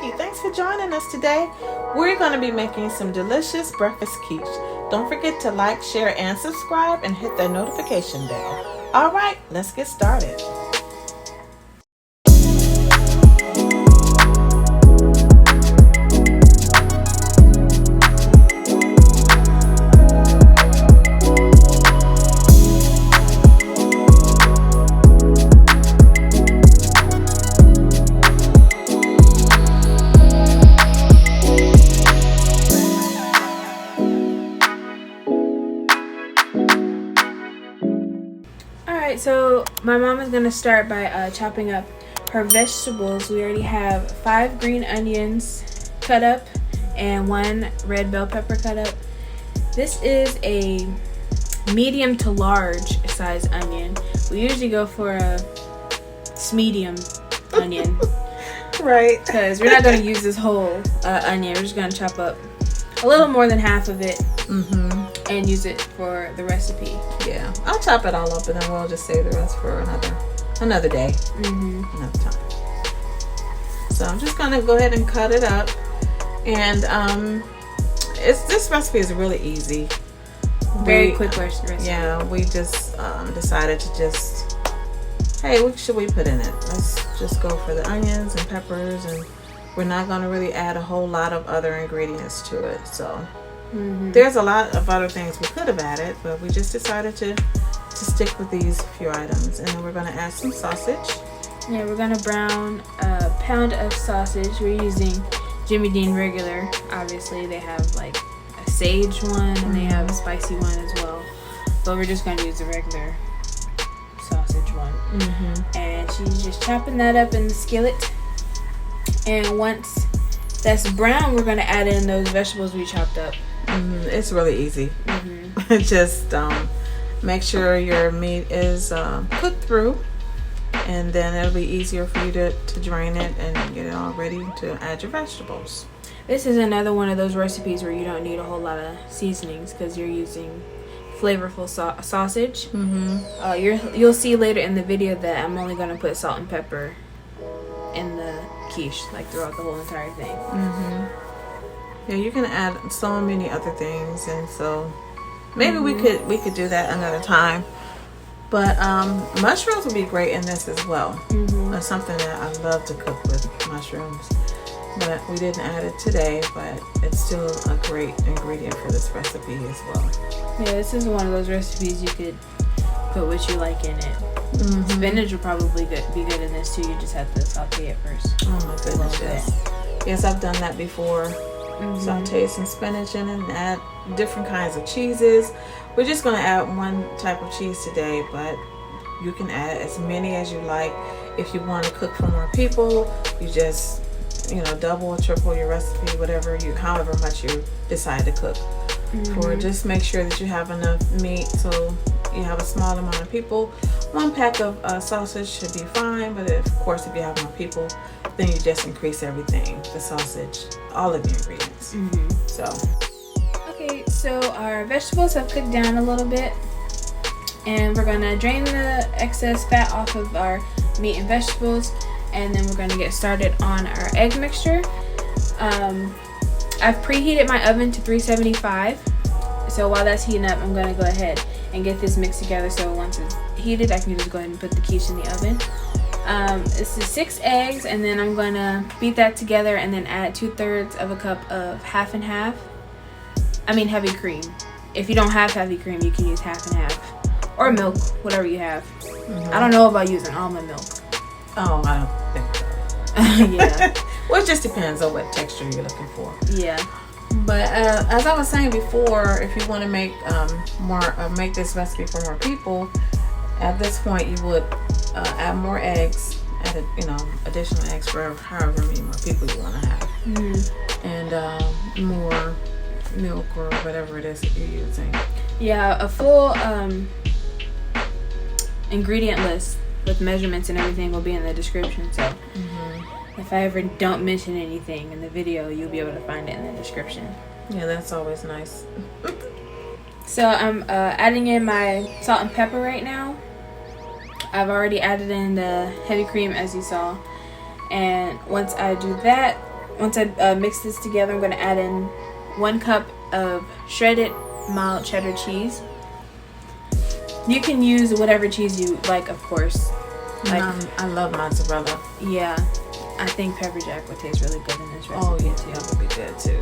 Ricki. Thanks for joining us today. We're going to be making some delicious breakfast quiche. Don't forget to like, share, and subscribe and hit that notification bell. All right, let's get started. So my mom is gonna start by chopping up her vegetables. We already have 5 green onions cut up and 1 red bell pepper cut up. This is a medium to large size onion. We usually go for a medium onion, right? Because we're not gonna use this whole onion. We're just gonna chop up a little more than half of it. And use it for the recipe. Yeah, I'll chop it all up and then we'll just save the rest for another day, another time. So I'm just gonna go ahead and cut it up, and this recipe is really easy, very quick recipe. Yeah, we just decided to just, hey, what should we put in it? Let's just go for the onions and peppers, and we're not gonna really add a whole lot of other ingredients to it. So. There's a lot of other things we could have added, but we just decided to stick with these few items. And then we're going to add some sausage. Yeah, we're going to brown a pound of sausage. We're using Jimmy Dean regular. Obviously, they have like a sage one and they have a spicy one as well. But we're just going to use the regular sausage one. And she's just chopping that up in the skillet. And once that's brown, we're going to add in those vegetables we chopped up. It's really easy. Just make sure your meat is cooked through, and then it'll be easier for you to drain it and get it all ready to add your vegetables. This is another one of those recipes where you don't need a whole lot of seasonings because you're using flavorful sausage. You'll see later in the video that I'm only going to put salt and pepper in the quiche, like throughout the whole entire thing. Yeah, you can add so many other things, and so maybe we could do that another time. But mushrooms would be great in this as well. That's something that I love to cook with, mushrooms. But we didn't add it today, but it's still a great ingredient for this recipe as well. Yeah, this is one of those recipes you could put what you like in it. Spinach will probably be good in this too. You just have to saute it first. Oh my goodness, yes. Yes, I've done that before. Saute some spinach in it and add different kinds of cheeses. We're just going to add one type of cheese today, but you can add as many as you like. If you want to cook for more people, you just, double or triple your recipe, however much you decide to cook for. Just make sure that you have enough meat so you have a small amount of people. 1 pack of sausage should be fine, but of course if you have more people, then you just increase everything, the sausage, all of the ingredients. Okay, so our vegetables have cooked down a little bit, and we're gonna drain the excess fat off of our meat and vegetables, and then we're gonna get started on our egg mixture. I've preheated my oven to 375, so while that's heating up, I'm gonna go ahead and get this mixed together, so once it's heated, I can just go ahead and put the quiche in the oven. This is 6 eggs, and then I'm going to beat that together and then add 2/3 of a cup of half and half. Heavy cream. If you don't have heavy cream, you can use half and half. Or milk, whatever you have. I don't know about using almond milk. Oh, I don't think so. Yeah. Well, it just depends on what texture you're looking for. Yeah. But as I was saying before, if you want to make make this recipe for more people, at this point you would add more eggs, additional eggs for however many more people you want to have, and more milk or whatever it is that you're using. Yeah, a full ingredient list with measurements and everything will be in the description. So if I ever don't mention anything in the video, you'll be able to find it in the description. Yeah, that's always nice. So I'm adding in my salt and pepper right now. I've already added in the heavy cream as you saw, and once I do that, once I mix this together, I'm going to add in 1 cup of shredded mild cheddar cheese. You can use whatever cheese you like, of course. Like, I love mozzarella. Yeah, I think pepper jack would taste really good in this recipe. Oh yeah, that would be good too.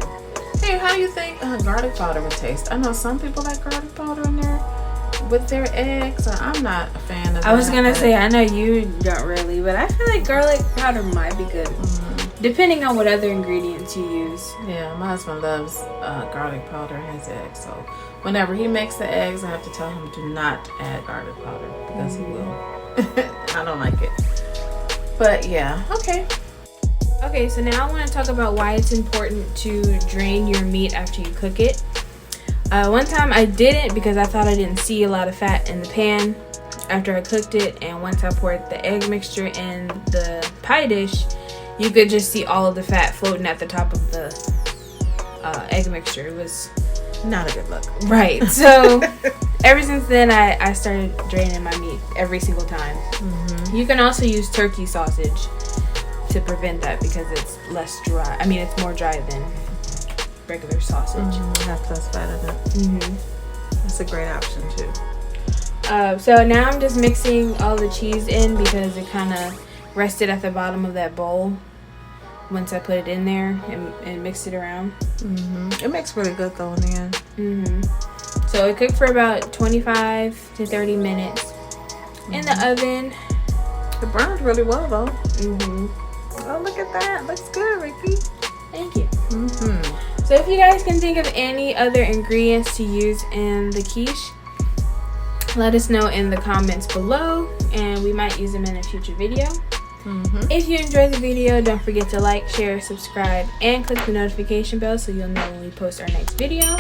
Hey, how do you think garlic powder would taste? I know some people like garlic powder in there with their eggs. I'm not a fan of that. I was gonna say, I know you don't really, but I feel like garlic powder might be good, depending on what other ingredients you use. Yeah, my husband loves garlic powder in his eggs, so whenever he makes the eggs, I have to tell him do not add garlic powder because he will. I don't like it. But yeah, okay. Okay, so now I want to talk about why it's important to drain your meat after you cook it. One time I didn't because I thought I didn't see a lot of fat in the pan after I cooked it, and once I poured the egg mixture in the pie dish, you could just see all of the fat floating at the top of the egg mixture. It was not a good look. Right. So ever since then, I started draining my meat every single time. You can also use turkey sausage to prevent that because it's less dry. I mean, it's more dry than regular sausage. That's less fat in it. That's a great option too. So now I'm just mixing all the cheese in because it kind of rested at the bottom of that bowl once I put it in there and mixed it around. It makes really good though in the end. So it cooked for about 25 to 30 minutes in the oven. It burned really well though. Oh, look at that. Looks good, Ricki. Thank you. So if you guys can think of any other ingredients to use in the quiche, let us know in the comments below, and we might use them in a future video. If you enjoyed the video, don't forget to like, share, subscribe, and click the notification bell so you'll know when we post our next video.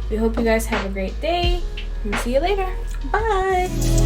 We hope you guys have a great day, and see you later. Bye.